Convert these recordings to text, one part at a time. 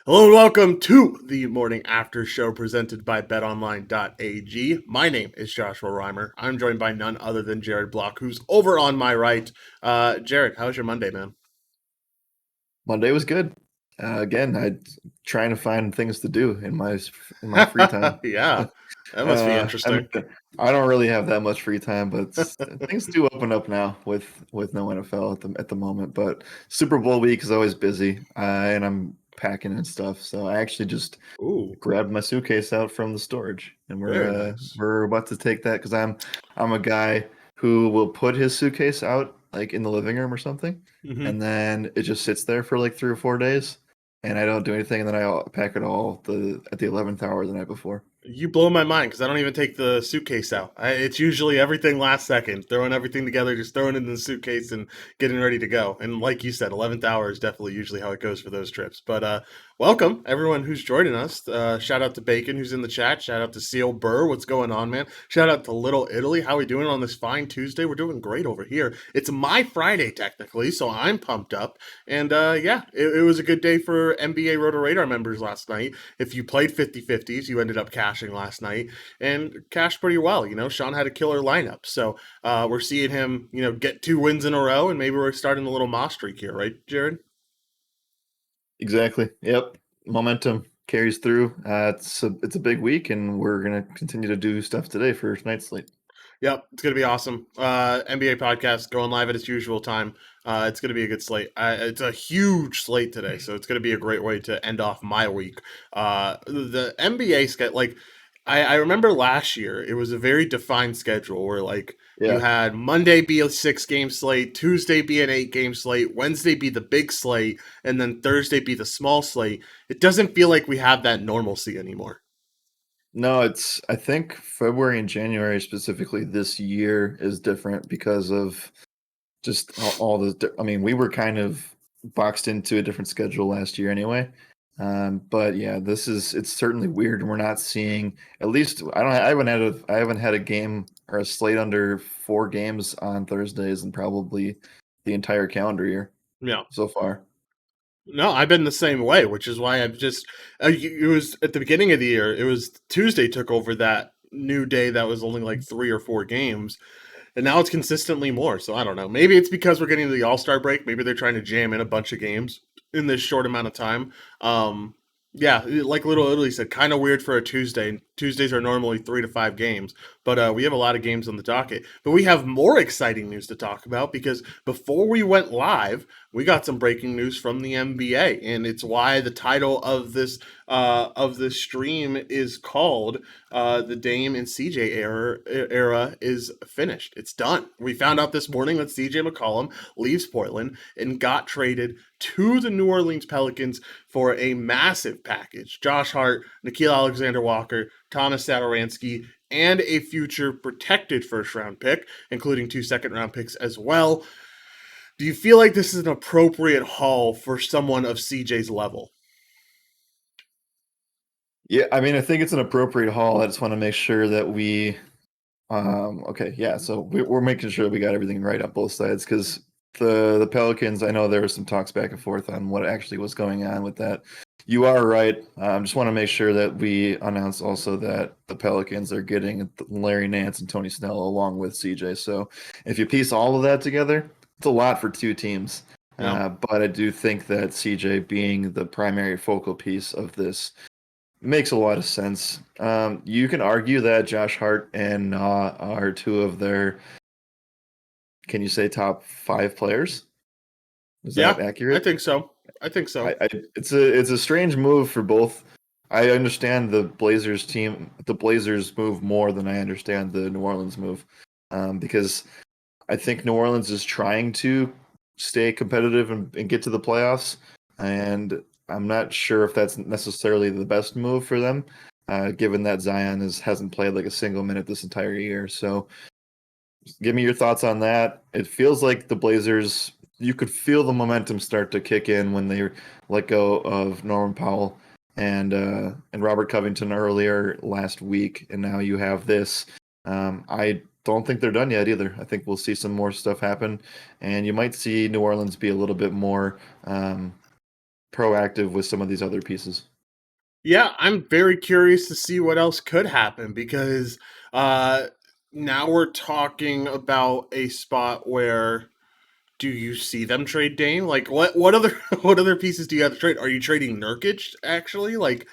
Hello and welcome to the morning after show presented by betonline.ag. My name is Joshua Reimer. I'm joined by none other than Jared Block, who's over on my right. Jared, how was your Monday, man? Monday was good. Again, I trying to find things to do in my free time. Yeah, that must be uh, interesting. I'm, I don't really have that much free time, but things do open up now with no NFL at the moment. But Super Bowl week is always busy, and I'm packing and stuff. So I actually just Ooh, grabbed my suitcase out from the storage, and very nice. we're about to take that because I'm a guy who will put his suitcase out like in the living room or something, Hmm. and then it just sits there for like 3 or 4 days, and I don't do anything, and then I pack it all at the 11th hour the night before. You blow my mind because I don't even take the suitcase out. It's usually everything last second, throwing everything together, just throwing it in the suitcase and getting ready to go. And like you said, 11th hour is definitely usually how it goes for those trips. But welcome everyone who's joining us. Shout out to Bacon who's in the chat. Shout out to Seal Burr. What's going on, man? Shout out to Little Italy. How we doing on this fine Tuesday? We're doing great over here. It's my Friday technically, so I'm pumped up. And yeah, it was a good day for NBA Roto Radar members last night. If you played 50-50s, you ended up cashing last night and cashed pretty well. You know, Sean had a killer lineup. So we're seeing him, get 2 wins in a row, and maybe we're starting a little moss streak here, right, Jared? Exactly. Yep. Momentum carries through. It's a big week, and we're gonna continue to do stuff today for tonight's slate. Yep, it's going to be awesome. NBA podcast going live at its usual time. It's going to be a good slate. It's a huge slate today, so it's going to be a great way to end off my week. The NBA schedule, like I remember last year, it was a very defined schedule where like you Yeah. had Monday be a 6 game slate, Tuesday be an 8 game slate, Wednesday be the big slate, and then Thursday be the small slate. It doesn't feel like we have that normalcy anymore. No, I think February and January specifically this year is different because of just all I mean, we were kind of boxed into a different schedule last year anyway. But yeah, it's certainly weird. We're not seeing, at least I haven't had a game or a slate under 4 games on Thursdays in probably the entire calendar year Yeah. so far. No, I've been the same way, which is why I've just. It was at the beginning of the year. It was Tuesday took over that new day that was only like 3 or 4 games, and now it's consistently more. So I don't know. Maybe it's because we're getting to the All Star break. Maybe they're trying to jam in a bunch of games in this short amount of time. Yeah, like Little Italy said, kind of weird for a Tuesday. Tuesdays are normally 3 to 5 games, but we have a lot of games on the docket. But we have more exciting news to talk about because before we went live, we got some breaking news from the NBA, and it's why the title of this stream is called "The Dame and CJ era is finished. It's done." We found out this morning that CJ McCollum leaves Portland and got traded to the New Orleans Pelicans for a massive package. Josh Hart, Nikhil Alexander-Walker, Thomas Satoransky, and a future protected first round pick, including 2 second-round picks as well. Do you feel like this is an appropriate haul for someone of CJ's level? Yeah, I mean, I think it's an appropriate haul. I just want to make sure that okay, yeah. So we're making sure we got everything right on both sides because the Pelicans. I know there was some talks back and forth on what actually was going on with that. You are right. Just want to make sure that we announce also that the Pelicans are getting Larry Nance and Tony Snell along with CJ. So if you piece all of that together, it's a lot for 2 teams. Yeah. But I do think that CJ being the primary focal piece of this makes a lot of sense. You can argue that Josh Hart and are two of their, can you say top 5 players? Is that Yeah, I accurate? think so. I think so. It's a strange move for both. I understand the Blazers move more than I understand the New Orleans move, because I think New Orleans is trying to stay competitive and get to the playoffs, and I'm not sure if that's necessarily the best move for them, given that Zion hasn't played like a single minute this entire year. So, give me your thoughts on that. It feels like the Blazers. You could feel the momentum start to kick in when they let go of Norman Powell and Robert Covington earlier last week, and now you have this. I don't think they're done yet either. I think we'll see some more stuff happen, and you might see New Orleans be a little bit more proactive with some of these other pieces. Yeah, I'm very curious to see what else could happen because uh, now we're talking about a spot where do you see them trade Dame? Like what other what other pieces do you have to trade? Are you trading Nurkic actually? Like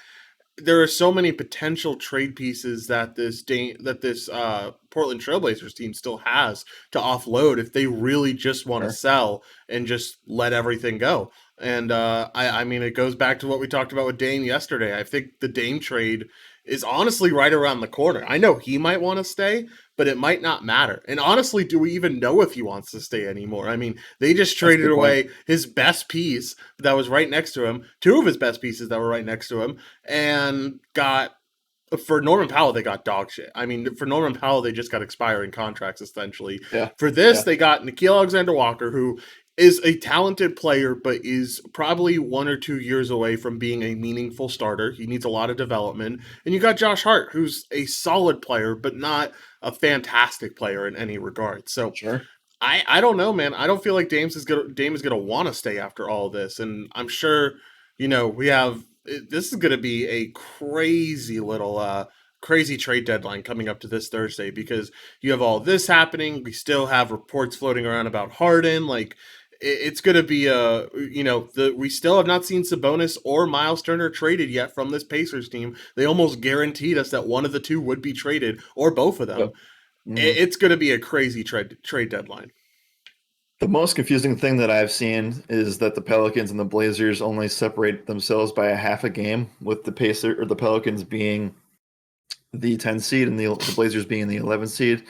there are so many potential trade pieces that this Portland Trailblazers team still has to offload if they really just want to Sure. sell and just let everything go. And I mean, it goes back to what we talked about with Dame yesterday. I think the Dame trade is honestly right around the corner. I know he might want to stay, but it might not matter. And honestly, do we even know if he wants to stay anymore? I mean, they just That's a traded good point. away his best piece that was right next to him, two of his best pieces that were right next to him, and got for Norman Powell, they got dog shit. I mean, for Norman Powell, they just got expiring contracts essentially. Yeah. For this, Yeah. they got Nickeil Alexander-Walker, who is a talented player, but is probably 1 or 2 years away from being a meaningful starter. He needs a lot of development. And you got Josh Hart, who's a solid player, but not a fantastic player in any regard. So Sure. I don't know, man. I don't feel like Dame is gonna want to stay after all this, and I'm sure, we have this is gonna be a crazy little crazy trade deadline coming up to this Thursday because you have all this happening. We still have reports floating around about Harden. Like it's gonna be we still have not seen Sabonis or Miles Turner traded yet from this Pacers team. They almost guaranteed us that one of the two would be traded or both of them. Yep. Mhm. It's going to be a crazy trade deadline. The most confusing thing that I've seen is that the Pelicans and the Blazers only separate themselves by a half a game, with the Pelicans being the 10 seed and the Blazers being the 11 seed.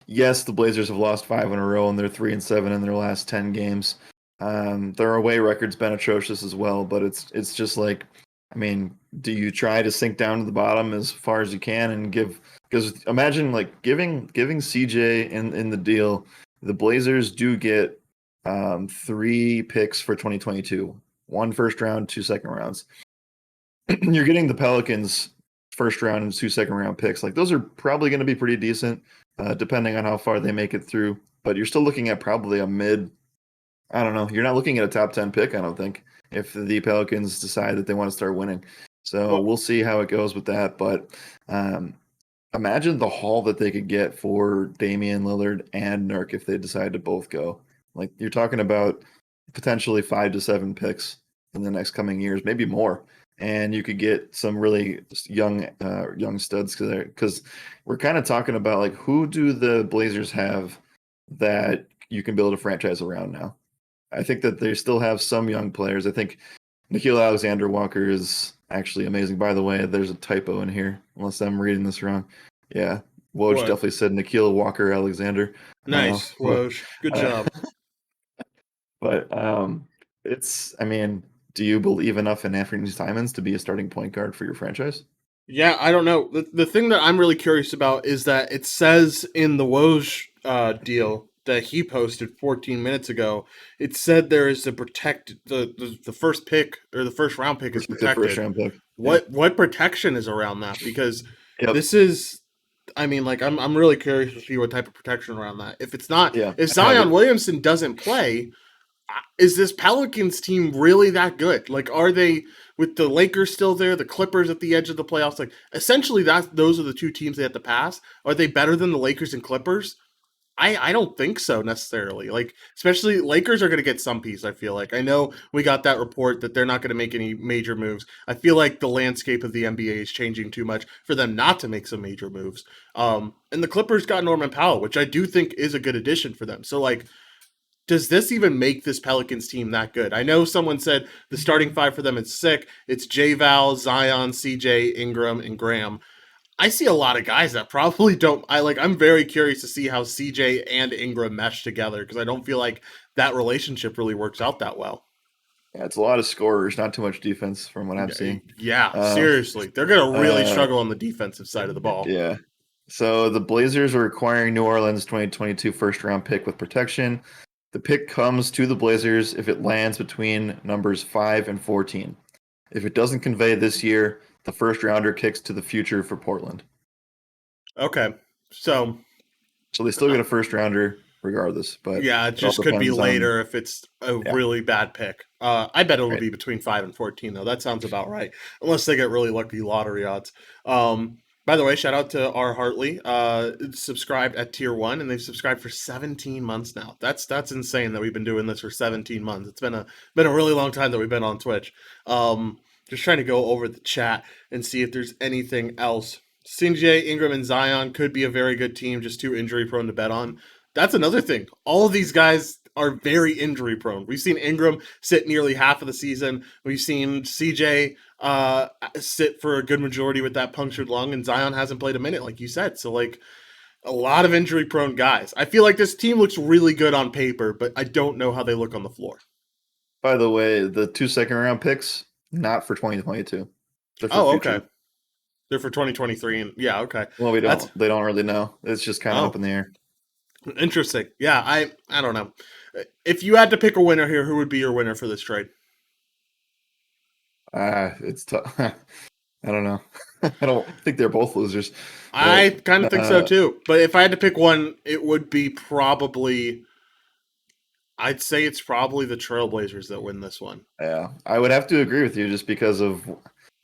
Yes, the Blazers have lost 5 in a row and they're 3-7 in their last 10 games. Their away record's been atrocious as well, but it's just like, I mean, do you try to sink down to the bottom as far as you can and give? Because imagine like giving CJ in the deal. The Blazers do get 3 picks for 2022, 1 first round, 2 second rounds. You're getting the Pelicans first round and 2 second round picks. Like those are probably going to be pretty decent, depending on how far they make it through. But you're still looking at probably a mid. I don't know. You're not looking at a top 10 pick, I don't think, if the Pelicans decide that they want to start winning. So Well, we'll see how it goes with that. But um, imagine the haul that they could get for Damian Lillard and Nurk if they decide to both go. Like you're talking about potentially 5 to 7 picks in the next coming years, maybe more. And you could get some really young studs because we're kind of talking about like who do the Blazers have that you can build a franchise around now. I think that they still have some young players. I think Nickeil Alexander Walker is actually amazing. By the way, there's a typo in here, unless I'm reading this wrong. Yeah, Woj what? definitely said Nickeil Walker Alexander. Nice, But, Woj. Good uh, job. but it's. I mean, do you believe enough in Anthony Simons to be a starting point guard for your franchise? Yeah, I don't know. The thing that I'm really curious about is that it says in the Woj deal that he posted 14 minutes ago, it said there is a the first pick or the first round pick is Restricted first protected. round pick. Yeah. What protection is around that? Because Yep. this is I mean, like I'm really curious to see what type of protection around that. If it's not Yeah. if I have Zion it. Williamson doesn't play, is this Pelicans team really that good? Like, are they with the Lakers still there, the Clippers at the edge of the playoffs? Like, essentially, those are the two teams they have to pass. Are they better than the Lakers and Clippers? I don't think so necessarily. Like, especially Lakers are going to get some piece. I feel like I know we got that report that they're not going to make any major moves. I feel like the landscape of the NBA is changing too much for them not to make some major moves. And the Clippers got Norman Powell, which I do think is a good addition for them. So like does this even make this Pelicans team that good? I know someone said the starting five for them is sick. It's J Val, Zion, CJ, Ingram, and Graham. I see a lot of guys that probably don't. I'm very curious to see how CJ and Ingram mesh together because I don't feel like that relationship really works out that well. Yeah, it's a lot of scorers, not too much defense from what I'm seeing. Yeah, Uh, seriously. They're going to really uh, struggle on the defensive side of the ball. yeah. So the Blazers are acquiring New Orleans 2022 first round pick with protection. The pick comes to the Blazers if it lands between numbers 5 and 14. If it doesn't convey this year, the first rounder kicks to the future for Portland. Okay. So, So they still get a first rounder. regardless. But Yeah, it it all just could be depends on later if it's a yeah, really bad pick. I bet it'll right. be between 5 and 14 though. That sounds about right, unless they get really lucky lottery odds. By the way, shout out to R Hartley. Subscribed at tier 1, and they've subscribed for 17 months now. That's insane that we've been doing this for 17 months. It's been a really long time that we've been on Twitch. Just trying to go over the chat and see if there's anything else. CJ Ingram and Zion could be a very good team, just too injury prone to bet on. That's another thing. All of these guys are very injury prone. We've seen Ingram sit nearly half of the season. We've seen CJ sit for a good majority with that punctured lung, and Zion hasn't played a minute, like you said. So, like, a lot of injury prone guys. I feel like this team looks really good on paper, but I don't know how they look on the floor. By the way, the 2 second-round picks not for 2022. They're for Oh, future. okay. They're for 2023, and yeah, okay. Well, That's they don't really know. It's just kind of up oh in the air. interesting. Yeah, I don't know. If you had to pick a winner here, who would be your winner for this trade? It's tough. I don't know. I don't think they're both losers, but I kind of think so too. But if I had to pick one, it would be probably. I'd say it's probably the Trailblazers that win this one. yeah, I would have to agree with you just because of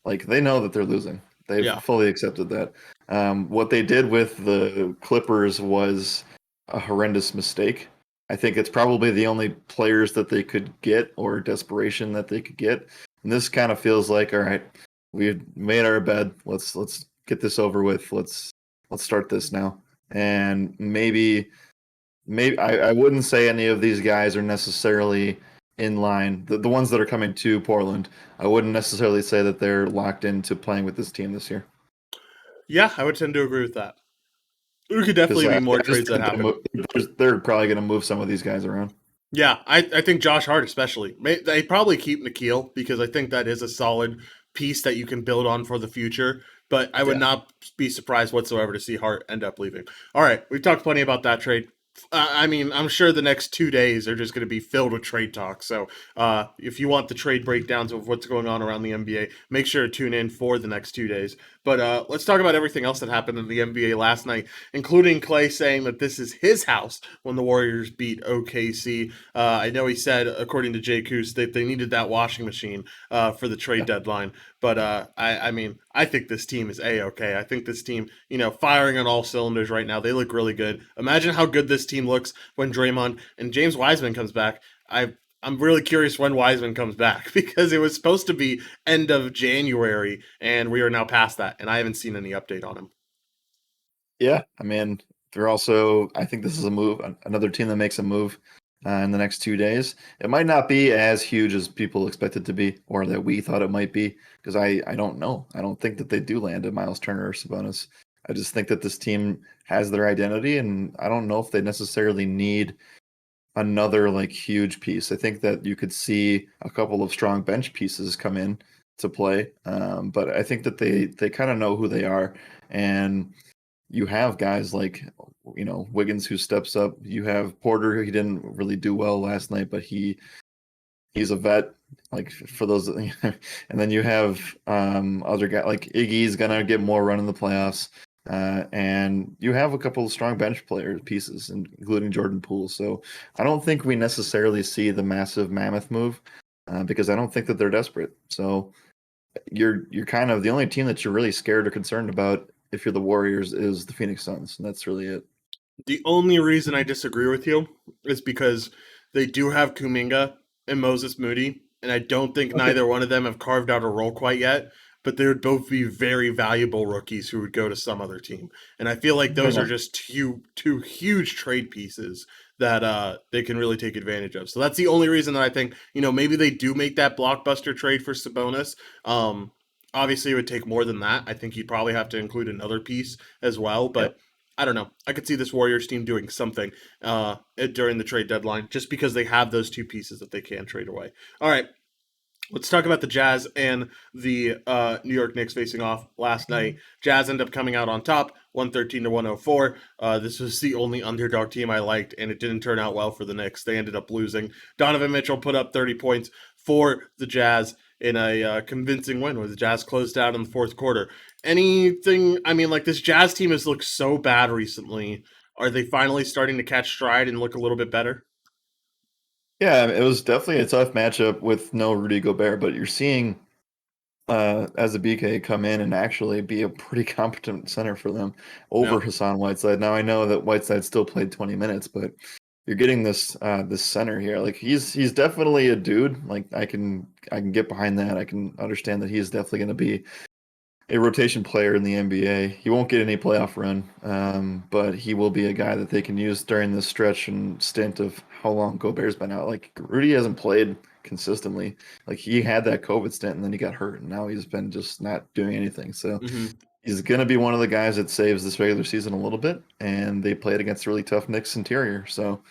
like they know that they're losing. They've Yeah. fully accepted that. What they did with the Clippers was a horrendous mistake. I think it's probably the only players that they could get or desperation that they could get. And this kind of feels like, all right, we've made our bed. Let's get this over with. Let's start this now. And maybe I wouldn't say any of these guys are necessarily in line. The ones that are coming to Portland, I wouldn't necessarily say that they're locked into playing with this team this year. Yeah, I would tend to agree with that. There could Because definitely be I more just trades that think happen. they're probably going to move some of these guys around. Yeah, I think Josh Hart especially. They probably keep Nikhil because I think that is a solid piece that you can build on for the future. But I would Yeah. not be surprised whatsoever to see Hart end up leaving. All right, we've talked plenty about that trade. I mean, I'm sure the next 2 days are just going to be filled with trade talk. So if you want the trade breakdowns of what's going on around the NBA, make sure to tune in for the next 2 days. But let's talk about everything else that happened in the NBA last night, including Clay saying that this is his house when the Warriors beat OKC. I know he said, according to Jay Coos, that they needed that washing machine for the trade Yeah. deadline. But I mean, I think this team is A-okay. I think this team, firing on all cylinders right now. They look really good. Imagine how good this team looks when Draymond and James Wiseman comes back. I'm really curious when Wiseman comes back because it was supposed to be end of January, and we are now past that, and I haven't seen any update on him. Yeah. I mean, they're also, I think this is a move, another team that makes a move in the next 2 days. It might not be as huge as people expect it to be or that we thought it might be because I don't know. I don't think that they do land a Miles Turner or Sabonis. I just think that this team has their identity, and I don't know if they necessarily need another like huge piece. I think that you could see a couple of strong bench pieces come in to play, but I think that they kind of know who they are, and you have guys like Wiggins who steps up. You have Porter who he didn't really do well last night, but he's a vet. Like for those, and then you have other guy like Iggy's gonna get more run in the playoffs. And you have a couple of strong bench player pieces, including Jordan Poole. So I don't think we necessarily see the massive mammoth move because I don't think that they're desperate. So you're kind of the only team that you're really scared or concerned about if you're the Warriors is the Phoenix Suns, and that's really it. The only reason I disagree with you is because they do have Kuminga and Moses Moody, and I don't think Okay, neither one of them have carved out a role quite yet. But they would both be very valuable rookies who would go to some other team, and I feel like fair those are enough. just two huge trade pieces that they can really take advantage of. So that's the only reason that I think maybe they do make that blockbuster trade for Sabonis. Obviously, it would take more than that. I think you'd probably have to include another piece as well, Yep. but I don't know. I could see this Warriors team doing something during the trade deadline just because they have those two pieces that they can trade away. All right, let's talk about the Jazz and the New York Knicks facing off last night. Jazz end up coming out on top, 113 to 104. This was the only underdog team I liked, and it didn't turn out well for the Knicks. They ended up losing. Donovan Mitchell put up 30 points for the Jazz in a convincing win where the Jazz closed out in the fourth quarter. Anything, I mean, like this Jazz team has looked so bad recently. Are they finally starting to catch stride and look a little bit better? Yeah, it was definitely a tough matchup with no Rudy Gobert, but you're seeing as a BK come in and actually be a pretty competent center for them over No. Hassan Whiteside. Now I know that Whiteside still played 20 minutes, but you're getting this center here. Like he's definitely a dude. Like I can get behind that. I can understand that he's definitely going to be a rotation player in the NBA. He won't get any playoff run, but he will be a guy that they can use during this stretch and stint of how long Gobert's been out. Like Rudy hasn't played consistently. Like he had that COVID stint and then he got hurt, and now he's been just not doing anything. So Hmm. he's going to be one of the guys that saves this regular season a little bit. And they played against a really tough Knicks interior, so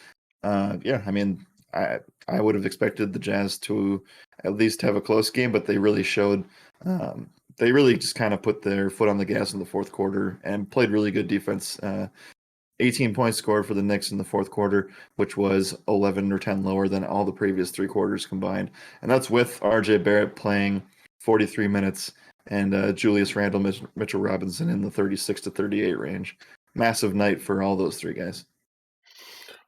yeah, I mean, I I would have expected the Jazz to at least have a close game, but they really showed. Um, they really just kind of put their foot on the gas in the fourth quarter and played really good defense. 18 points scored for the Knicks in the fourth quarter, which was 11 or 10 lower than all the previous three quarters combined. And that's with RJ Barrett playing 43 minutes and Julius Randle, Mitchell Robinson in the 36 to 38 range. Massive night for all those three guys.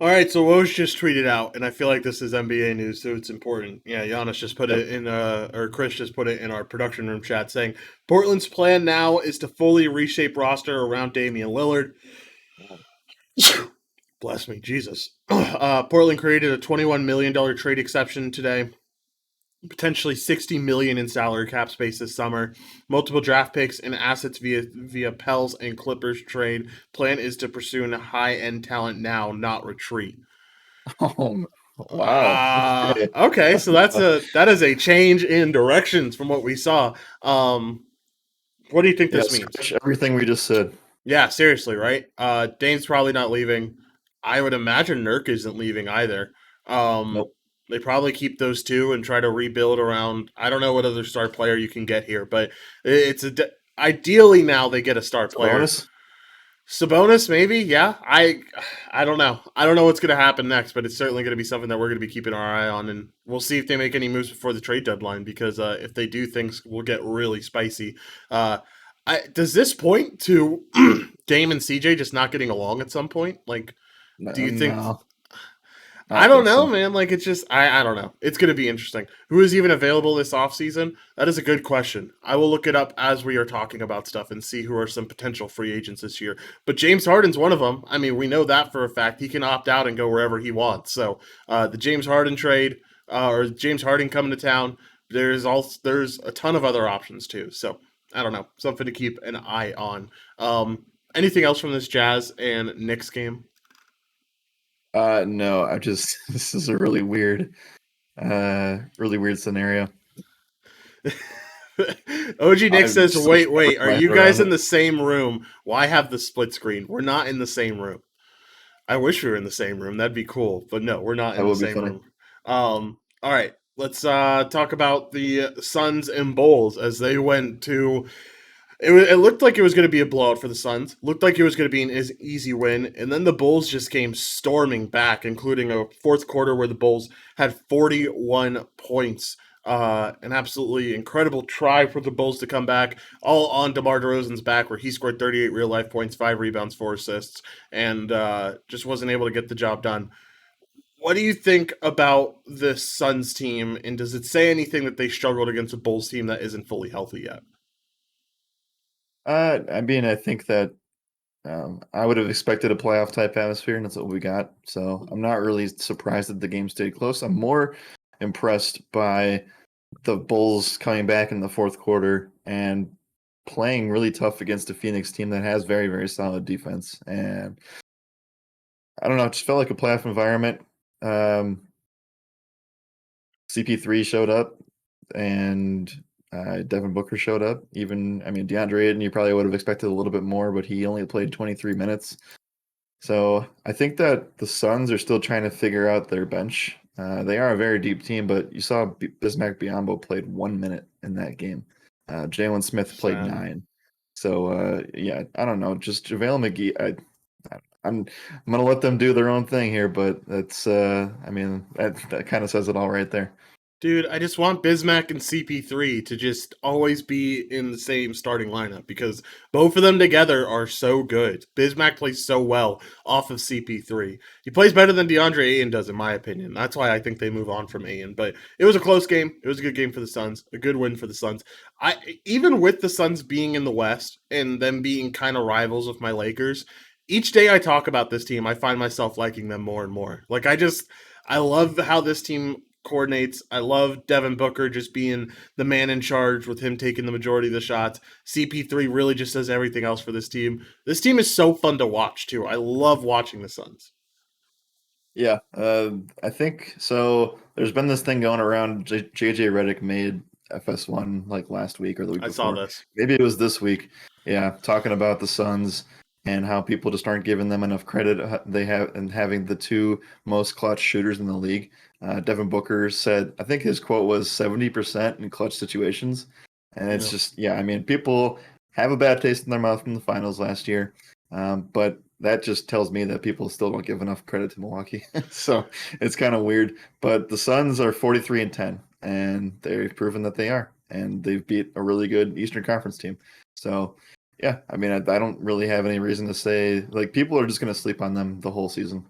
All right, so Woj just tweeted out, and I feel like this is NBA news, so it's important. Yeah, Giannis just put Yep. it in, or Chris just put it in our production room chat saying Portland's plan now is to fully reshape roster around Damian Lillard. Bless me, Jesus. Portland created a $21 million trade exception today, potentially $60 million in salary cap space this summer, multiple draft picks and assets via Pels and Clippers trade. Plan is to pursue high end talent now, not retreat. Oh, wow. Okay. Okay, so that is a change in directions from what we saw. What do you think Yeah, this means? scratch everything we just said. Yeah, seriously, right? Dane's probably not leaving. I would imagine Nurk isn't leaving either. Um, Nope. they probably keep those two and try to rebuild around. I don't know what other star player you can get here, but it's ideally now they get a star player. Sabonis? Sabonis, maybe, yeah. I don't know. I don't know what's going to happen next, but it's certainly going to be something that we're going to be keeping our eye on, and we'll see if they make any moves before the trade deadline. Because if they do, things will get really spicy. Uh, does this point to Dame and CJ just not getting along at some point? Like, do No, you think no, I I don't don't think know, so. man. Like it's just I don't know. It's going to be interesting. Who is even available this offseason? That is a good question. I will look it up as we are talking about stuff and see who are some potential free agents this year. But James Harden's one of them. I mean, we know that for a fact. He can opt out and go wherever he wants. So the James Harden trade or James Harden coming to town. There's a ton of other options too. So I don't know. Something to keep an eye on. Anything else from this Jazz and Knicks game? No, I just this is a really weird scenario. OG Nick I'm says, still wait, trying to wait, wrap are my head you guys around in it. the same room? Why have the split screen? We're not in the same room. I wish we were in the same room. That'd be cool. But no, we're not That in the would be same funny. room. All right. Let's talk about the Suns and Bulls as they went to it looked like it was going to be a blowout for the Suns. Looked like it was going to be an easy win, and then the Bulls just came storming back, including a fourth quarter where the Bulls had 41 points. An absolutely incredible try for the Bulls to come back, all on DeMar DeRozan's back, where he scored 38 real life points, 5 rebounds, 4 assists, and just wasn't able to get the job done. What do you think about this Suns team, and does it say anything that they struggled against a Bulls team that isn't fully healthy yet? I mean, I think that I would have expected a playoff type atmosphere, and that's what we got. So I'm not really surprised that the game stayed close. I'm more impressed by the Bulls coming back in the fourth quarter and playing really tough against a Phoenix team that has very, very solid defense. And I don't know, it just felt like a playoff environment. Um, CP3 showed up, and Devin Booker showed up. Even, I mean, DeAndre Ayton, you probably would have expected a little bit more, but he only played 23 minutes. So I think that the Suns are still trying to figure out their bench. They are a very deep team, but you saw Bismack Biyombo played 1 minute in that game. Jalen Smith played Sad. 9. So yeah, I don't know. Just JaVale McGee. I'm gonna let them do their own thing here, but that's I mean that kind of says it all right there. Dude, I just want Bismack and CP3 to just always be in the same starting lineup because both of them together are so good. Bismack plays so well off of CP3. He plays better than DeAndre Ayton does, in my opinion. That's why I think they move on from Ayton. But it was a close game. It was a good game for the Suns, a good win for the Suns. I even with the Suns being in the West and them being kind of rivals of my Lakers, each day I talk about this team, I find myself liking them more and more. I love how this team coordinates. I love Devin Booker just being the man in charge with him taking the majority of the shots. CP3 really just does everything else for this team. This team is so fun to watch too. I love watching the Suns. Yeah, I think so. There's been this thing going around. JJ Redick made FS1 like last week or the week I saw before. this. Maybe it was this week. Yeah, talking about the Suns and how people just aren't giving them enough credit they have and having the two most clutch shooters in the league. Devin Booker said, I think his quote was 70% in clutch situations, and it's Yeah. just I mean, people have a bad taste in their mouth from the finals last year, but that just tells me that people still don't give enough credit to Milwaukee. So it's kind of weird. But the Suns are 43-10, and they've proven that they are, and they've beat a really good Eastern Conference team. So yeah, I mean, I don't really have any reason to say like people are just going to sleep on them the whole season.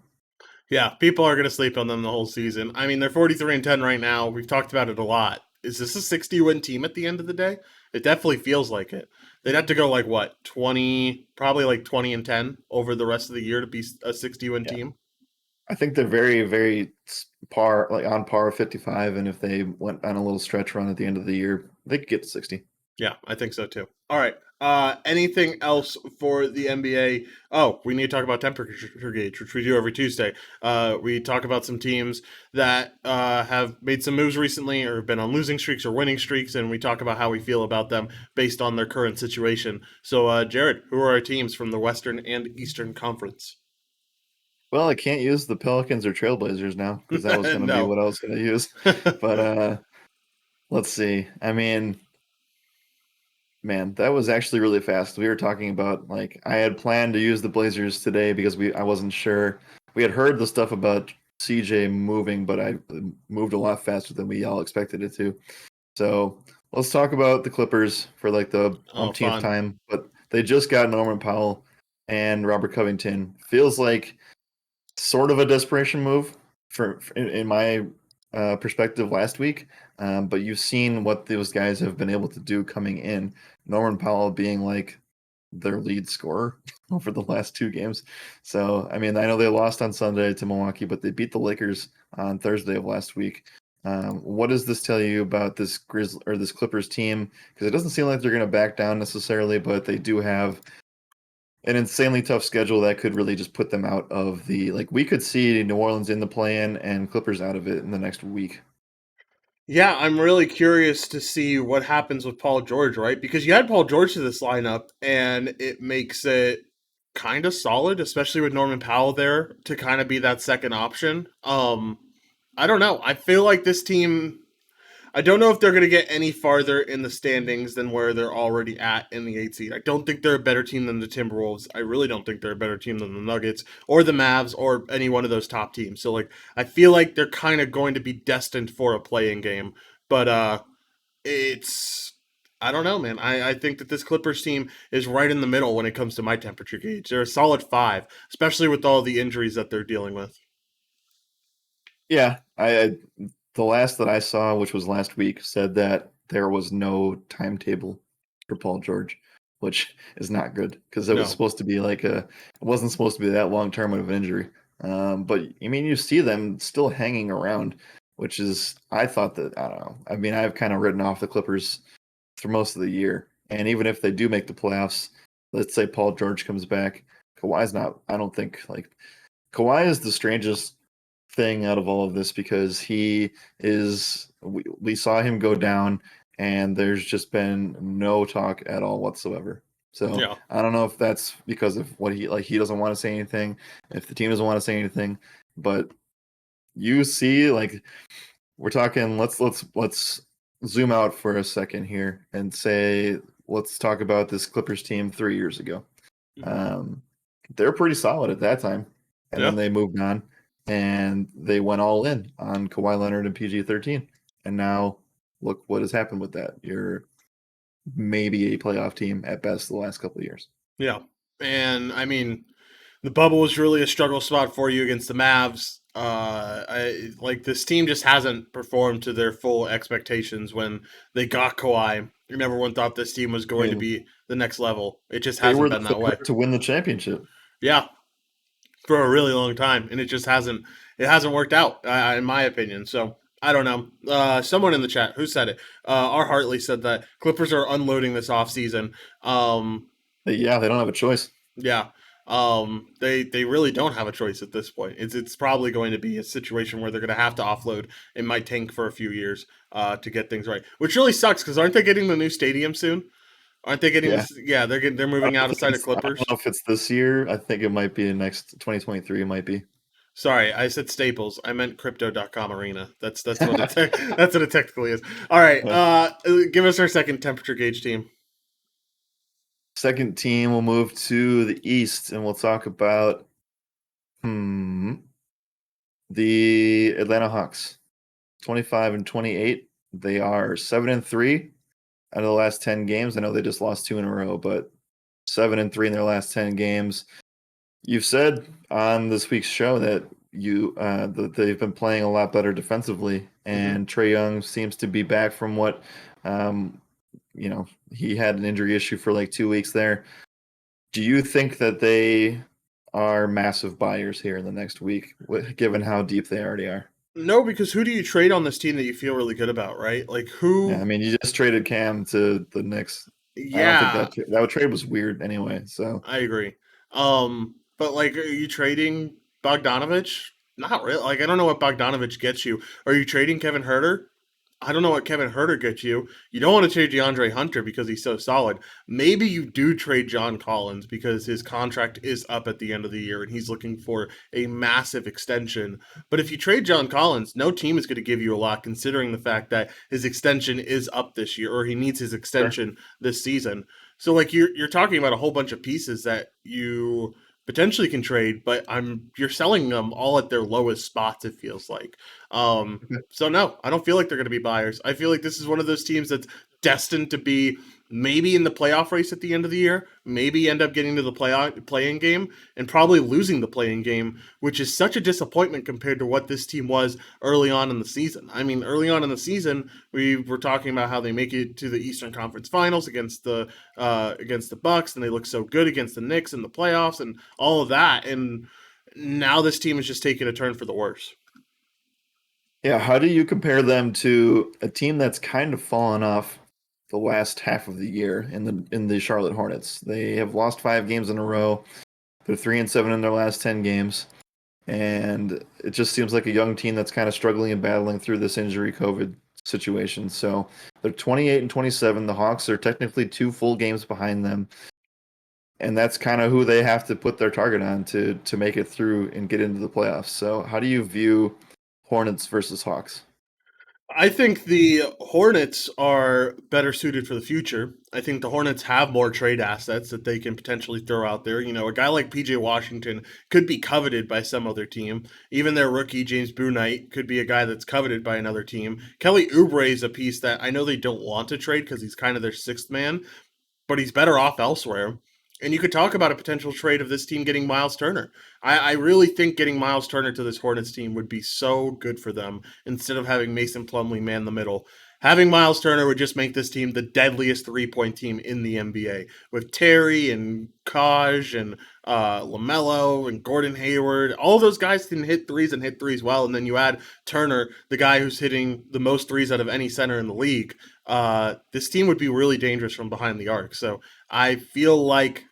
Yeah, people are going to sleep on them the whole season. I mean, they're 43-10 right now. We've talked about it a lot. Is this a 60-win team at the end of the day? It definitely feels like it. They'd have to go like what, 20, probably like 20-10 over the rest of the year to be a 60-win Yeah, team. I think they're very, very par like on par with 55, and if they went on a little stretch run at the end of the year, they could get to 60. Yeah, I think so too. All right. Anything else for the NBA? Oh, we need to talk about temperature gauge, which we do every Tuesday. We talk about some teams that have made some moves recently or have been on losing streaks or winning streaks, and we talk about how we feel about them based on their current situation. So, Jared, who are our teams from the Western and Eastern Conference? Well, I can't use the Pelicans or Trailblazers now because that was going to be No. what I was going to use. But let's see. I mean, man, that was actually really fast. We were talking about like I had planned to use the Blazers today because I wasn't sure. We had heard the stuff about CJ moving, but I moved a lot faster than we all expected it to. So let's talk about the Clippers for like the Oh, umpteenth fun. time. But they just got Norman Powell and Robert Covington. Feels like sort of a desperation move in my perspective last week. But you've seen what those guys have been able to do coming in. Norman Powell being like their lead scorer over the last two games. So I mean, I know they lost on Sunday to Milwaukee, but they beat the Lakers on Thursday of last week. What does this tell you about this this Clippers team? Because it doesn't seem like they're going to back down necessarily, but they do have an insanely tough schedule that could really just put them out of the like we could see New Orleans in the play-in and Clippers out of it in the next week. Yeah, I'm really curious to see what happens with Paul George, right? Because you had Paul George to this lineup, and it makes it kind of solid, especially with Norman Powell there to kind of be that second option. I don't know. I feel like this team I don't know if they're going to get any farther in the standings than where they're already at in the 8th seed. I don't think they're a better team than the Timberwolves. I really don't think they're a better team than the Nuggets or the Mavs or any one of those top teams. So like I feel like they're kind of going to be destined for a playing game. But it's I don't know, man. I think that this Clippers team is right in the middle when it comes to my temperature gauge. They're a solid 5, especially with all the injuries that they're dealing with. Yeah, I the last that I saw, which was last week, said that there was no timetable for Paul George, which is not good because it was No. supposed to be like it wasn't supposed to be that long term of an injury. But I mean, you see them still hanging around, which is I thought that I don't know. I mean, I've kind of written off the Clippers for most of the year, and even if they do make the playoffs, let's say Paul George comes back, Kawhi's not. I don't think like Kawhi is the strangest thing out of all of this because he is we saw him go down and there's just been no talk at all whatsoever. So Yeah. I don't know if that's because of what he doesn't want to say anything, if the team doesn't want to say anything, but you see like we're talking let's zoom out for a second here and say let's talk about this Clippers team 3 years ago. Mhm. um, they're pretty solid at that time, and then Yeah. they moved on and they went all in on Kawhi Leonard and PG 13, and now look what has happened with that. You're maybe a playoff team at best the last couple of years. Yeah. And I mean, the bubble was really a struggle spot for you against the Mavs. This team just hasn't performed to their full expectations when they got Kawhi. And everyone thought this team was I going to mean, be the next level. It just they hasn't were the been that way. favorite to win the championship. Yeah, for a really long time, and it just hasn't worked out, in my opinion. So I don't know. Someone in the chat who said it. R. Hartley said that Clippers are unloading this offseason. Yeah, they don't have a choice. Yeah. They really don't have a choice at this point. It's probably going to be a situation where they're going to have to offload. It might tank for a few years to get things right, which really sucks because aren't they getting the new stadium soon? Aren't they getting Yeah. this? Yeah, they're moving outside of I Clippers. don't know if it's this year. I think it might be next 2023. It might be. Sorry, I said Staples. I meant Crypto.com Arena. That's what that's what it technically is. All right, give us our second temperature gauge team. Second team will move to the East, and we'll talk about the Atlanta Hawks. 25-28. They are 7-3 out of the last 10 games. I know they just lost 2 in a row, but 7-3 in their last 10 games. You've said on this week's show that that they've been playing a lot better defensively, and Trae Young seems to be back from what he had an injury issue for like 2 weeks there. Do you think that they are massive buyers here in the next week, given how deep they already are? No, because who do you trade on this team that you feel really good about, right? Like who? Yeah, I mean, you just traded Cam to the Knicks. I don't think Yeah, that trade was weird anyway. So I agree. But like, are you trading Bogdanovich? Not really. Like, I don't know what Bogdanovich gets you. Are you trading Kevin Herter? I don't know what Kevin Herter gets you. You don't want to trade DeAndre Hunter because he's so solid. Maybe you do trade John Collins because his contract is up at the end of the year and he's looking for a massive extension. But if you trade John Collins, no team is going to give you a lot considering the fact that his extension is up this year or he needs his sure. extension this season. So like you're talking about a whole bunch of pieces that you potentially can trade, but you're selling them all at their lowest spots, it feels like. So no, I don't feel like they're going to be buyers. I feel like this is one of those teams that's destined to be maybe in the playoff race at the end of the year, maybe end up getting to the playing game, and probably losing the playing game, which is such a disappointment compared to what this team was early on in the season. I mean, early on in the season, we were talking about how they make it to the Eastern Conference Finals against the Bucks, and they look so good against the Knicks in the playoffs and all of that, and now this team is just taking a turn for the worse. Yeah, how do you compare them to a team that's kind of fallen off the last half of the year in the Charlotte Hornets? They have lost 5 games in a row. They're 3-7 in their last 10 games, and it just seems like a young team that's kind of struggling and battling through this injury COVID situation. So they're 28-27. The Hawks are technically 2 full games behind them, and that's kind of who they have to put their target on to make it through and get into the playoffs. So how do you view Hornets versus Hawks? I think the Hornets are better suited for the future. I think the Hornets have more trade assets that they can potentially throw out there. You know, a guy like PJ Washington could be coveted by some other team. Even their rookie, James Bouknight, could be a guy that's coveted by another team. Kelly Oubre is a piece that I know they don't want to trade because he's kind of their sixth man, but he's better off elsewhere. And you could talk about a potential trade of this team getting Miles Turner. I really think getting Miles Turner to this Hornets team would be so good for them instead of having Mason Plumlee man the middle. Having Miles Turner would just make this team the deadliest 3-point team in the NBA with Terry and Kaj and LaMelo and Gordon Hayward. All those guys can hit threes and hit threes well. And then you add Turner, the guy who's hitting the most threes out of any center in the league. This team would be really dangerous from behind the arc. So I feel like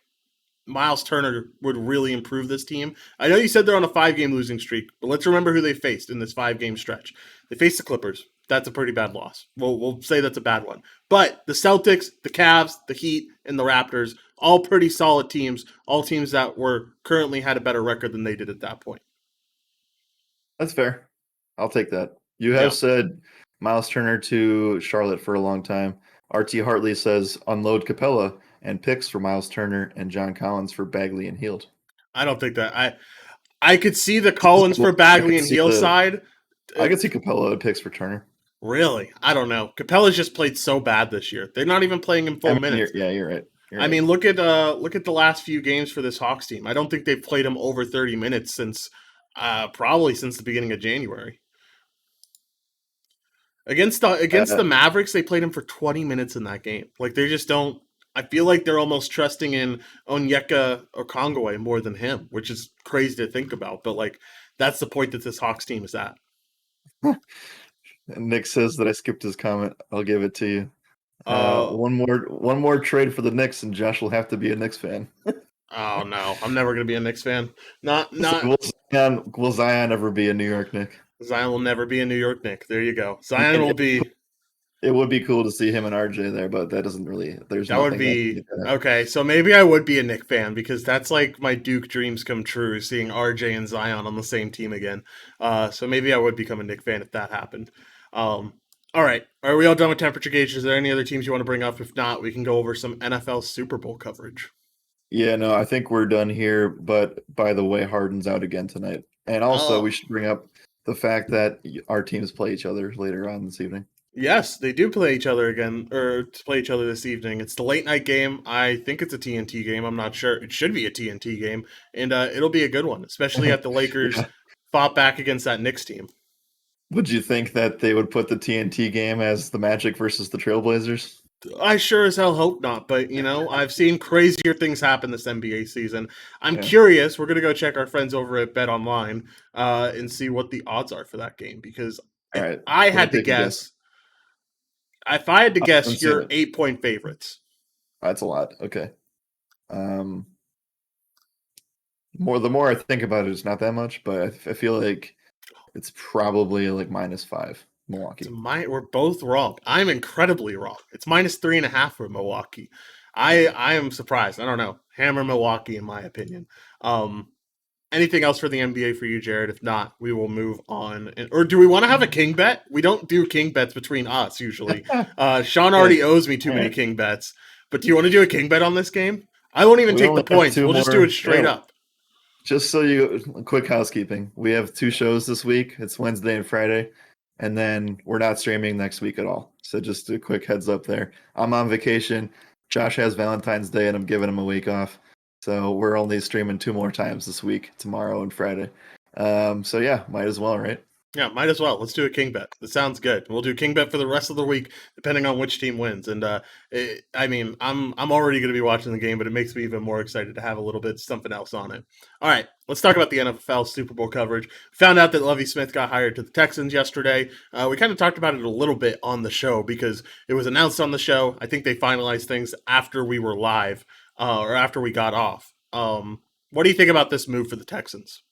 Miles Turner would really improve this team. I know you said they're on a 5-game losing streak, but let's remember who they faced in this 5-game stretch. They faced the Clippers. That's a pretty bad loss. We'll say that's a bad one. But the Celtics, the Cavs, the Heat, and the Raptors, all pretty solid teams, all teams that were currently had a better record than they did at that point. That's fair. I'll take that. You have Yeah. said Miles Turner to Charlotte for a long time. RT Hartley says unload Capella and picks for Miles Turner and John Collins for Bagley and Heald. I don't think that I could see the Collins for I Bagley could and see Heel side. I could see Capella and picks for Turner. Really? I don't know. Capella's just played so bad this year. They're not even playing him I full mean, minutes. you're right. You're I right. mean, look at the last few games for this Hawks team. I don't think they've played him over 30 minutes since probably since the beginning of January. Against Uh, the Mavericks, they played him for 20 minutes in that game. Like they just don't. I feel like they're almost trusting in Onyeka Okongwu more than him, which is crazy to think about. But like that's the point that this Hawks team is at. Nick says that I skipped his comment. I'll give it to you. Uh One more trade for the Knicks, and Josh will have to be a Knicks fan. oh no, I'm never gonna be a Knicks fan. So Not will Zion ever be a New York Knick? Zion will never be a New York Knick. There you go. Zion will be. It would be cool to see him and RJ there, but that doesn't really. There's That would nothing that can be get that. okay. So maybe I would be a Nick fan because that's like my Duke dreams come true, seeing RJ and Zion on the same team again. So maybe I would become a Nick fan if that happened. All right, are we all done with temperature gauge? Is there any other teams you want to bring up? If not, we can go over some NFL Super Bowl coverage. Yeah, no, I think we're done here. But by the way, Harden's out again tonight, and also we Oh, should bring up the fact that our teams play each other later on this evening. yes, they do play each other again, or to play each other this evening. It's the late night game. I think it's a TNT game. I'm not sure. It should be a TNT game, and it'll be a good one, especially if the Lakers Yeah. fought back against that Knicks team. Would you think that they would put the TNT game as the Magic versus the Trailblazers? I sure as hell hope not, but you know, I've seen crazier things happen this NBA season. I'm Yeah. curious. We're gonna go check our friends over at Bet Online and see what the odds are for that game because All right. I Let me had to take a guess. guess, if I had to I'm guess, seeing you're it. 8 point favorites. That's a lot. Okay. Um, the more I think about it, it's not that much, but I feel like it's probably like -5 It's Milwaukee. we're both wrong. I'm incredibly wrong. It's -3.5 for Milwaukee. I am surprised. I don't know. Hammer Milwaukee, in my opinion. Um, Anything else for the NBA for you, Jared? If not, we will move on. Or do we want to have a king bet? We don't do king bets between us usually. Sean Yeah. already owes me too All many right. king bets. But do you want to do a king bet on this game? I won't even We take the only have points. two We'll just do it more. straight Yeah. up. Just so you, quick housekeeping. We have two shows this week. It's Wednesday and Friday, and then we're not streaming next week at all. So just a quick heads up there. I'm on vacation. Josh has Valentine's Day, and I'm giving him a week off. So we're only streaming two more times this week, tomorrow and Friday. So yeah, might as well, right? Yeah, might as well. Let's do a king bet. That sounds good. We'll do king bet for the rest of the week, depending on which team wins. And I mean, I'm already going to be watching the game, but it makes me even more excited to have a little bit something else on it. All right, let's talk about the NFL Super Bowl coverage. Found out that Lovie Smith got hired to the Texans yesterday. We kind of talked about it a little bit on the show because it was announced on the show. I think they finalized things after we were live or after we got off. What do you think about this move for the Texans?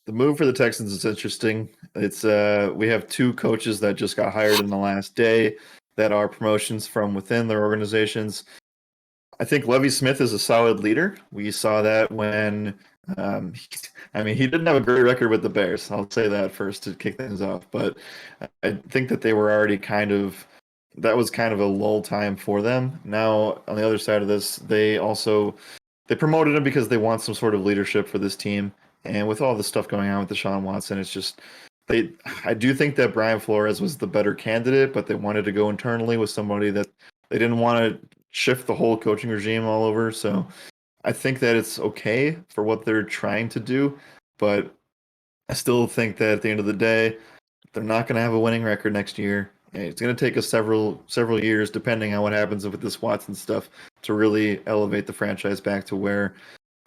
The move for the Texans is interesting. It's we have two coaches that just got hired in the last day that are promotions from within their organizations. I think Lovey Smith is a solid leader. We saw that when, um, I mean, he didn't have a great record with the Bears. I'll say that first to kick things off. But I think that they were already that was kind of a lull time for them. Now, on the other side of this, they promoted him because they want some sort of leadership for this team. And with all the stuff going on with Deshaun Watson, it's just they. I do think that Brian Flores was the better candidate, but they wanted to go internally with somebody that they didn't want to shift the whole coaching regime all over. So I think that it's okay for what they're trying to do, but I still think that at the end of the day, they're not going to have a winning record next year. And it's going to take us several years, depending on what happens with this Watson stuff, to really elevate the franchise back to where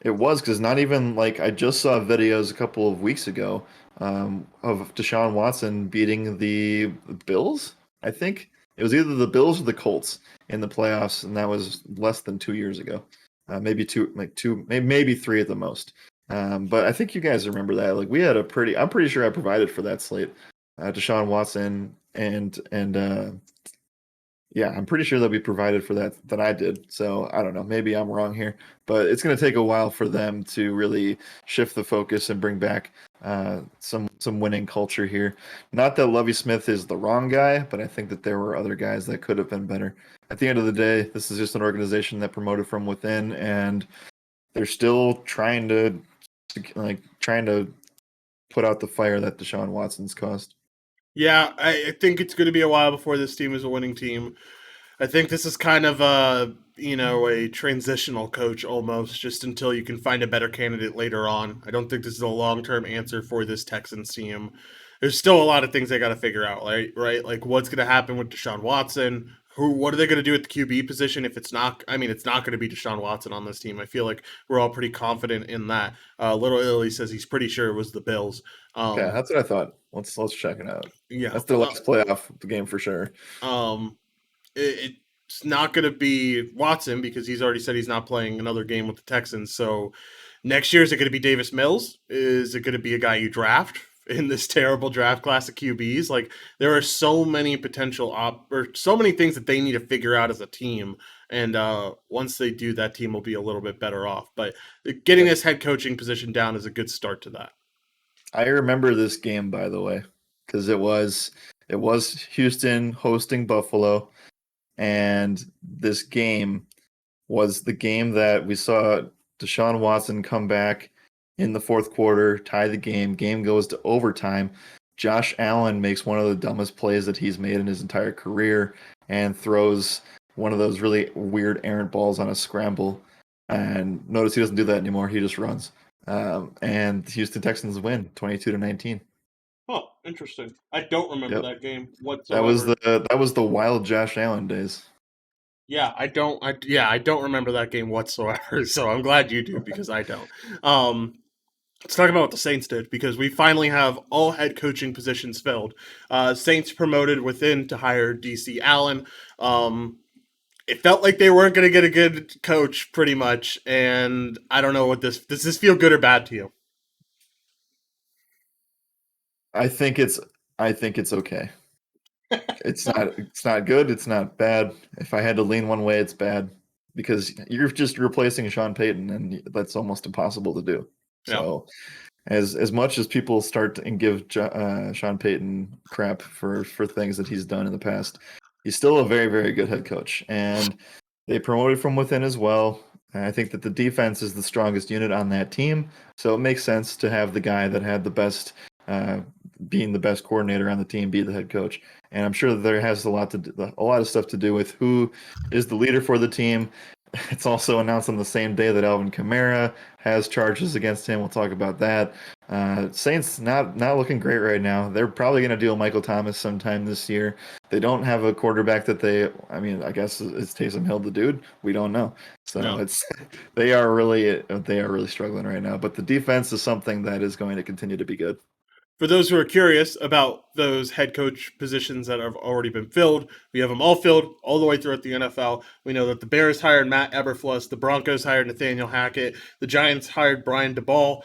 it was. Because not even like I just saw videos a couple of weeks ago of Deshaun Watson beating the Bills. I think it was either the Bills or the Colts in the playoffs, and that was less than 2 years ago. Maybe two, like two, maybe three at the most. But I think you guys remember that. Like we had I'm pretty sure I provided for that slate. Deshaun Watson and yeah, I'm pretty sure that we provided for that I did. So I don't know. Maybe I'm wrong here, but it's going to take a while for them to really shift the focus and bring back some winning culture here. Not that Lovey Smith is the wrong guy, but I think that there were other guys that could have been better. At the end of the day, this is just an organization that promoted from within, and they're still trying to put out the fire that Deshaun Watson's caused. Yeah, I think it's going to be a while before this team is a winning team. I think this is kind of a transitional coach almost, just until you can find a better candidate later on. I don't think this is a long term answer for this Texans team. There's still a lot of things they got to figure out, right? Right, like what's going to happen with Deshaun Watson. What are they going to do at the QB position? If it's not, I mean, it's not going to be Deshaun Watson on this team. I feel like we're all pretty confident in that. Little Italy says he's pretty sure it was the Bills. Okay, Um, that's what I thought. Let's check it out. yeah, That's their last playoff game for sure. um, it's not going to be Watson because he's already said he's not playing another game with the Texans. So next year, is it going to be Davis Mills? Is it going to be a guy you draft in this terrible draft class of QBs? Like there are so many or so many things that they need to figure out as a team. And once they do, that team will be a little bit better off. But getting Yep. this head coaching position down is a good start to that. I remember this game, by the way, because it was Houston hosting Buffalo, and this game was the game that we saw Deshaun Watson come back in the fourth quarter, tie the game. Game goes to overtime. Josh Allen makes one of the dumbest plays that he's made in his entire career and throws one of those really weird errant balls on a scramble. And notice he doesn't do that anymore. He just runs. And Houston Texans win 22-19. Oh, interesting. I don't remember Yep. that game That was whatsoever. the wild Josh Allen days. Yeah, I don't remember that game whatsoever. So I'm glad you do because I don't. Um, let's talk about what the Saints did because we finally have all head coaching positions filled. Saints promoted within to hire DC Allen. It felt like they weren't going to get a good coach pretty much, and I don't know what this does. This feel good or bad to you? I think it's I think it's okay. It's not good, it's not bad. If I had to lean one way, it's bad because you're just replacing Sean Payton and that's almost impossible to do. Yeah. So as much as people start and give Sean Payton crap for things that he's done in the past, he's still a very very good head coach, and they promoted from within as well. And I think that the defense is the strongest unit on that team, so it makes sense to have the guy that had the best, uh, being the best coordinator on the team, be the head coach. And I'm sure that there has a lot of stuff to do with who is the leader for the team. It's also announced on the same day that Alvin Kamara has charges against him. We'll talk about that. Saints not looking great right now. They're probably going to deal Michael Thomas sometime this year. They don't have a quarterback that they. I mean, I guess it's Taysom Hill, the dude. We don't know. So No. it's they are really struggling right now. But the defense is something that is going to continue to be good. For those who are curious about those head coach positions that have already been filled, we have them all filled all the way throughout the NFL. We know that the Bears hired Matt Eberflus, the Broncos hired Nathaniel Hackett, the Giants hired Brian DeBall,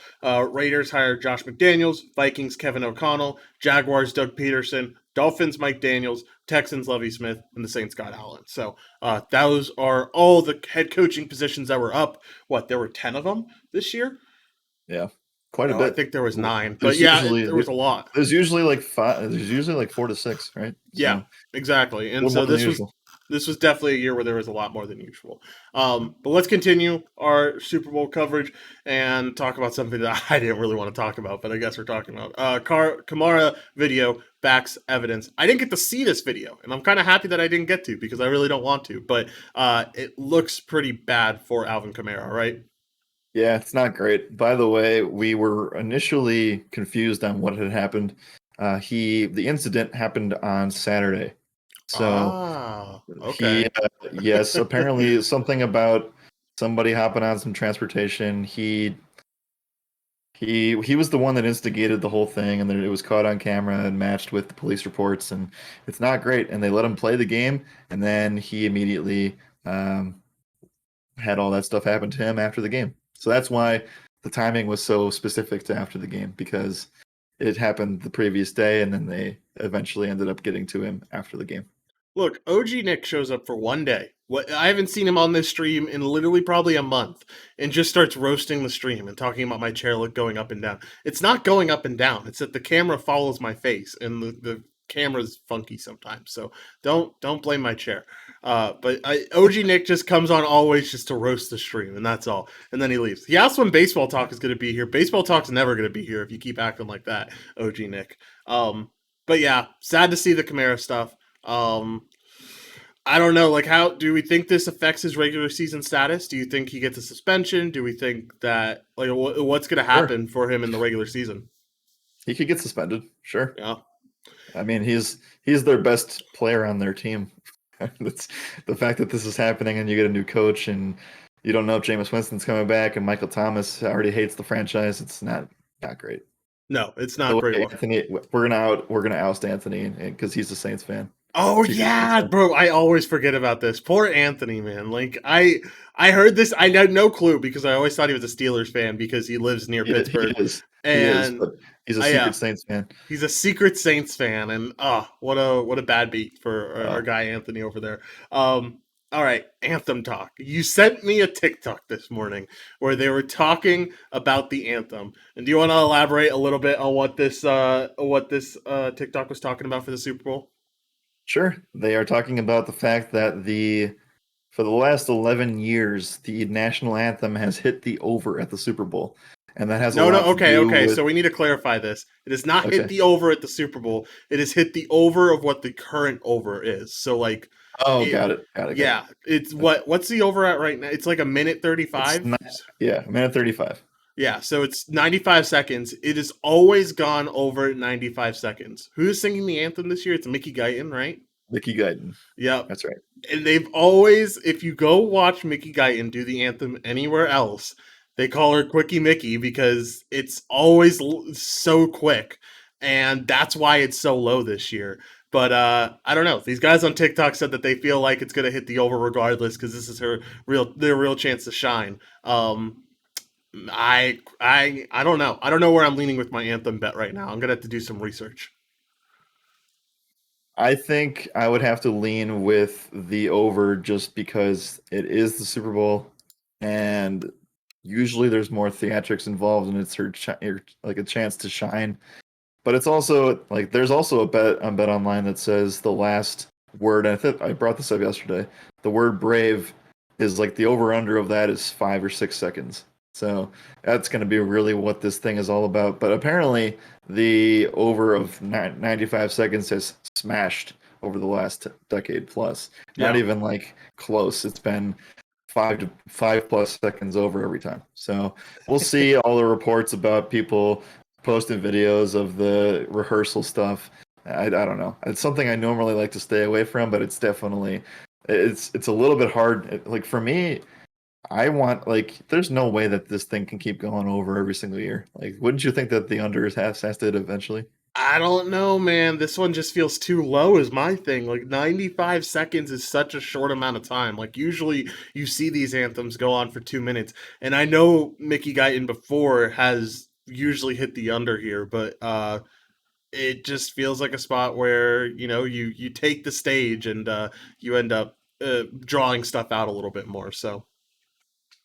Raiders hired Josh McDaniels, Vikings Kevin O'Connell, Jaguars Doug Peterson, Dolphins Mike Daniels, Texans Lovie Smith, and the Saints Scott Allen. So those are all the head coaching positions that were up. What, there were 10 of them this year? Yeah, quite a No, I bit. think there was 9. But There's yeah, usually there was a lot. there's usually like five. There's usually like 4 to 6, right? So Yeah, a exactly. And little more so than this was usual. this was definitely a year where there was a lot more than usual. But let's continue our Super Bowl coverage and talk about something that I didn't really want to talk about, but I guess we're talking about. Kamara video backs evidence. I didn't get to see this video, and I'm kind of happy that I didn't get to because I really don't want to. But it looks pretty bad for Alvin Kamara, right? Yeah, it's not great. By the way, we were initially confused on what had happened. The incident happened on Saturday. So Ah, he, okay. yes, apparently something about somebody hopping on some transportation. He was the one that instigated the whole thing, and then it was caught on camera and matched with the police reports, and it's not great. And they let him play the game, and then he immediately um, had all that stuff happen to him after the game. So that's why the timing was so specific to after the game, because it happened the previous day, and then they eventually ended up getting to him after the game. Look, OG Nick shows up for one day. What I haven't seen him on this stream in literally probably a month, and just starts roasting the stream and talking about my chair look going up and down. It's not going up and down. It's that the camera follows my face, and the camera's funky sometimes. So don't blame my chair. OG Nick just comes on always just to roast the stream, and that's all. And then he leaves. He asked when baseball talk is going to be here. Baseball talk's never going to be here if you keep acting like that, OG Nick. Um, But yeah, sad to see the Kamara stuff. Um, I don't know. Like, how do we think this affects his regular season status? Do you think he gets a suspension? Do we think that what's going to Sure, happen for him in the regular season? he could get suspended. Sure. Yeah. I mean, he's their best player on their team. That's the fact that this is happening, and you get a new coach, and you don't know if Jameis Winston's coming back, and Michael Thomas already hates the franchise. It's not great. No, it's By the not great. way, Anthony, we're gonna oust Anthony because he's a Saints fan. Oh Secret Saints yeah, fan. bro. I always forget about this. Poor Anthony, man. Like I heard this. I had no clue because I always thought he was a Steelers fan because he lives near He Pittsburgh, is, he is, and but he's a yeah, secret Saints fan. he's a secret Saints fan. And what a bad beat for our Oh, guy Anthony over there. All right, anthem talk. You sent me a TikTok this morning where they were talking about the anthem. And do you want to elaborate a little bit on what this TikTok was talking about for the Super Bowl? sure. They are talking about the fact that for the last 11 years, the national anthem has hit the over at the Super Bowl, and that has a No, no, lot to okay, do okay. with. So we need to clarify this. It has not hit Okay. the over at the Super Bowl. It has hit the over of what the current over is. So like Oh, it got it, got it, got it. yeah, it's Okay. what's the over at right now? It's like a minute It's 35. not. Yeah, a minute 35. Yeah, so it's 95 seconds. It has always gone over 95 seconds. Who's singing the anthem this year? It's Mickey Guyton, right? Mickey Guyton. Yep. That's right. And they've always, if you go watch Mickey Guyton do the anthem anywhere else, they call her Quickie Mickey because it's always so quick, and that's why it's so low this year. But I don't know. These guys on TikTok said that they feel like it's going to hit the over regardless because this is their real chance to shine. I don't know. I don't know where I'm leaning with my anthem bet right now. I'm gonna have to do some research. I think I would have to lean with the over just because it is the Super Bowl, and usually there's more theatrics involved, and it's like a chance to shine. But it's also like there's also a bet on Bet Online that says the last word. And I think I brought this up yesterday. The word brave is like the over under of that is 5 or 6 seconds. So that's going to be really what this thing is all about. But apparently, the over of 95 seconds has smashed over the last decade plus. Not Yeah. even like close. It's been 5 plus seconds over every time. So we'll see all the reports about people posting videos of the rehearsal stuff. I don't know. It's something I normally like to stay away from, but it's definitely it's a little bit hard. Like for me, I want like there's no way that this thing can keep going over every single year. Like, wouldn't you think that the under has to hit eventually? I don't know, man. This one just feels too low, is my thing. Like 95 seconds is such a short amount of time. Like usually you see these anthems go on for 2 minutes. And I know Mickey Guyton before has usually hit the under here, but it just feels like a spot where, you take the stage and you end up drawing stuff out a little bit more. So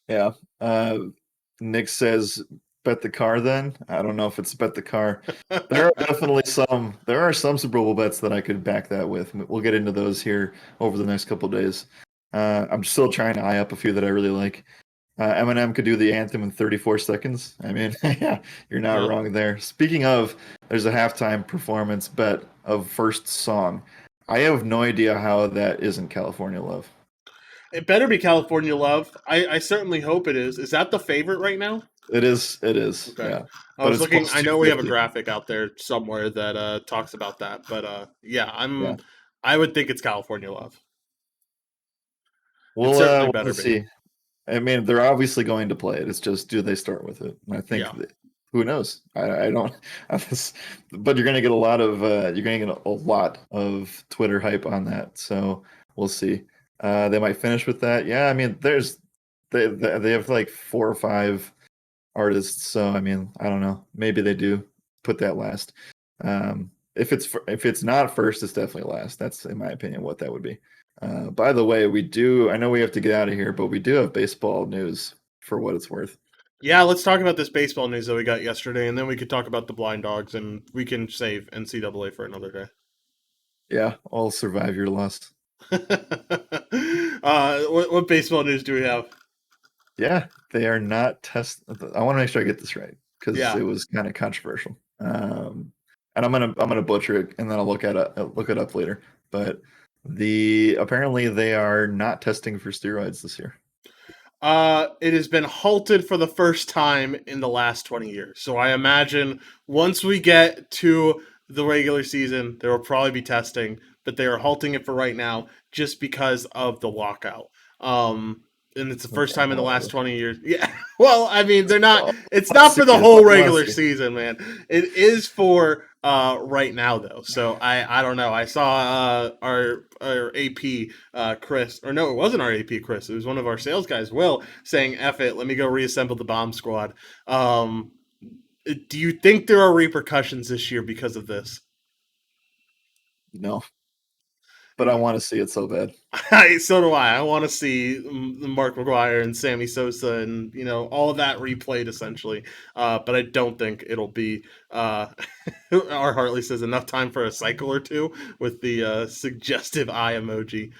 Yeah. Uh, Nick says bet the car then. I don't know if it's bet the car. There are some Super Bowl bets that I could back that with. We'll get into those here over the next couple of days. I'm still trying to eye up a few that I really like. Eminem could do the anthem in 34 seconds. I mean, yeah, you're not yeah. wrong there. Speaking of, there's a halftime performance bet of first song. I have no idea how that isn't California Love. It better be California Love. I certainly hope it is. Is that the favorite right now? It is, it is, Okay. yeah. I But was it's looking. plus I know we have a 250. graphic out there somewhere that talks about that, but yeah, Yeah. I would think it's California Love. It We'll certainly we'll better be. see. I mean, they're obviously going to play it. It's just, do they start with it? And I think Yeah. who knows? I don't. But you're going to get a lot of Twitter hype on that. So we'll see. They might finish with that. Yeah, I mean, they have like 4 or 5 artists. So I mean, I don't know. Maybe they do put that last. If it's not first, it's definitely last. That's in my opinion what that would be. By the way, I know we have to get out of here, but we do have baseball news for what it's worth. Yeah. Let's talk about this baseball news that we got yesterday, and then we could talk about the blind dogs, and we can save NCAA for another day. Yeah, I'll survive your loss. What baseball news do we have? Yeah, they are not test. I want to make sure I get this right because Yeah. it was kind of controversial. and I'm gonna butcher it, and then I'll look it up later. But apparently they are not testing for steroids this year. It has been halted for the first time in the last 20 years. So I imagine once we get to the regular season, there will probably be testing, but they are halting it for right now just because of the lockout. Um, and it's the first Okay, time in the last whatever. 20 years. Yeah. Well, I mean, they're not, Oh, it's I want to not see for the it. whole I want to regular see it. season, man. It is for right now though. So I don't know. I saw our AP Chris, or no, it wasn't our AP Chris. It was one of our sales guys, Will, saying, "F it, let me go reassemble the bomb squad." Um, do you think there are repercussions this year because of this? No, but I want to see it so bad. So do I. I want to see Mark McGuire and Sammy Sosa and all of that replayed essentially. But I don't think it'll be. R. Hartley says enough time for a cycle or two with the suggestive eye emoji.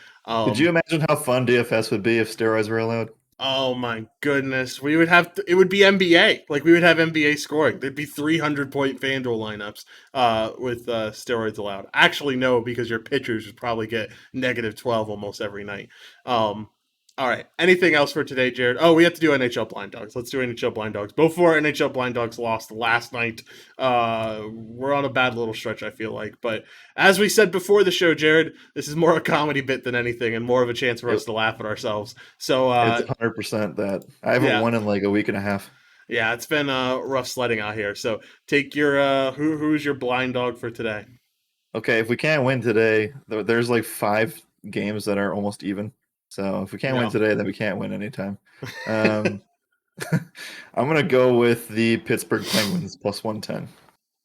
Could you Um, imagine how fun DFS would be if steroids were allowed? Oh my goodness. We would have it would be NBA. Like we would have NBA scoring. There'd be 300-point FanDuel lineups with steroids allowed. Actually no, because your pitchers would probably get -12 almost every night. Um all right. Anything else for today, Jared? Oh, we have to do NHL Blind Dogs. Let's do NHL Blind Dogs. Both of our NHL Blind Dogs lost last night. We're on a bad little stretch, I feel like. But as we said before the show, Jared, this is more a comedy bit than anything and more of a chance for It, us to laugh at ourselves. So it's 100% that. I haven't yeah, won in like a week and a half. yeah, it's been rough sledding out here. So take your who's your blind dog for today? Okay, if we can't win today, there's like 5 games that are almost even. So if we can't win Yeah, today, then we can't win anytime. Um, I'm gonna go with the Pittsburgh Penguins plus 110.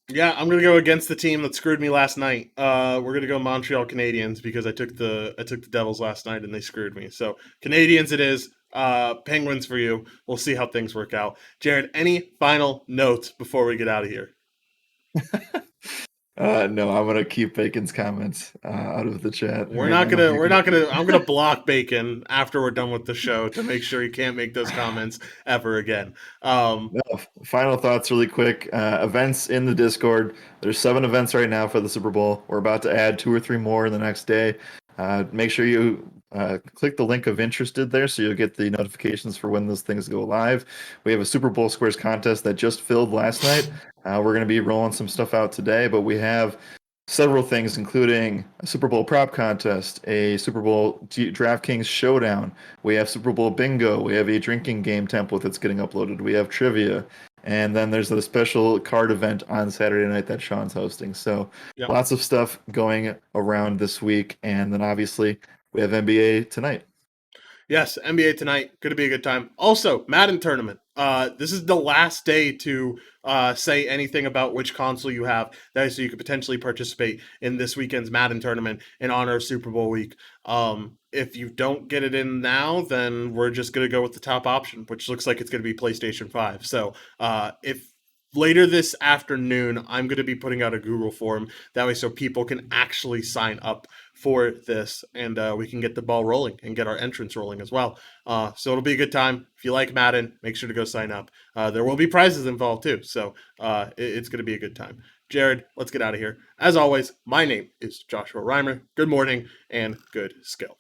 yeah, I'm gonna go against the team that screwed me last night. We're gonna go Montreal Canadiens because I took the Devils last night and they screwed me. So Canadiens it is. Penguins for you. We'll see how things work out. Jared, any final notes before we get out of here? No, I'm gonna keep Bacon's comments out of the chat. We're I not know gonna. you're We're gonna. not gonna. I'm gonna block Bacon after we're done with the show to make sure he can't make those comments ever again. No, final thoughts really quick. Events in the Discord. There's 7 events right now for the Super Bowl. We're about to add 2 or 3 more the next day. Make sure you click the link of interested there so you'll get the notifications for when those things go live. We have a Super Bowl Squares contest that just filled last night. We're going to be rolling some stuff out today, but we have several things, including a Super Bowl prop contest, a Super Bowl DraftKings showdown. We have Super Bowl bingo. We have a drinking game template that's getting uploaded. We have trivia. And then there's a special card event on Saturday night that Sean's hosting. So Yep. lots of stuff going around this week. And then obviously we have NBA tonight. Yes, NBA tonight. Going to be a good time. Also, Madden Tournament. This is the last day to say anything about which console you have, that so you could potentially participate in this weekend's Madden Tournament in honor of Super Bowl week. If you don't get it in now, then we're just going to go with the top option, which looks like it's going to be PlayStation 5. So if later this afternoon, I'm going to be putting out a Google form that way so people can actually sign up for this and we can get the ball rolling and get our entrance rolling as well. So it'll be a good time. If you like Madden, make sure to go sign up. There will be prizes involved too. So it's going to be a good time. Jared, let's get out of here. As always, my name is Joshua Reimer. Good morning and good skill.